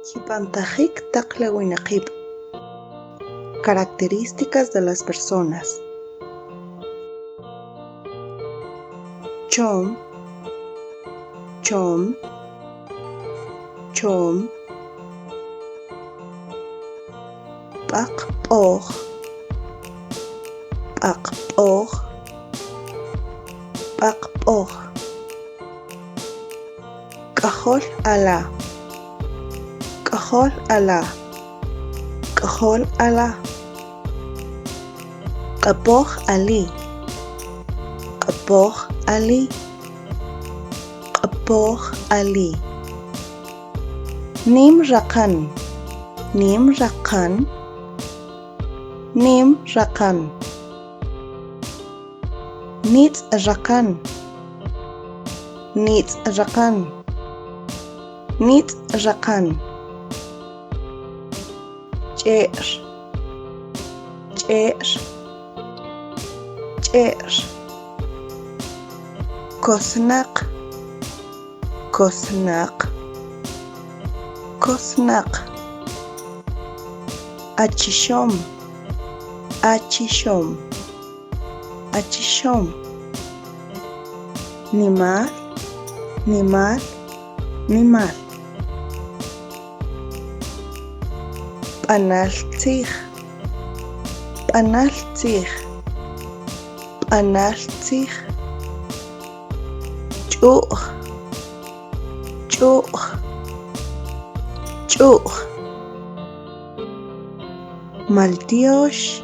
Hipantajik taqlawinaqib. Características de las personas. Chom, chom, chom. Paqp'oj, paqp'oj, paqp'oj. K'ajol ala, k'ajol ala, k'ajol ala. Q'apoj ali, q'apoj ali, q'apoj ali. Nim raqan, nim raqan, nim raqan. Nitz raqan, nitz raqan, nitz raqan. Ch'er, ch'er, ch'er. Kosnaq, kosnaq, kosnaq. Achishom, achishom, achishom. Nimal, nimal, nimal. P'analtzij, p'analtzij, p'analtzij. Ch'u'j, ch'u'j, ch'u'j. Maltiox,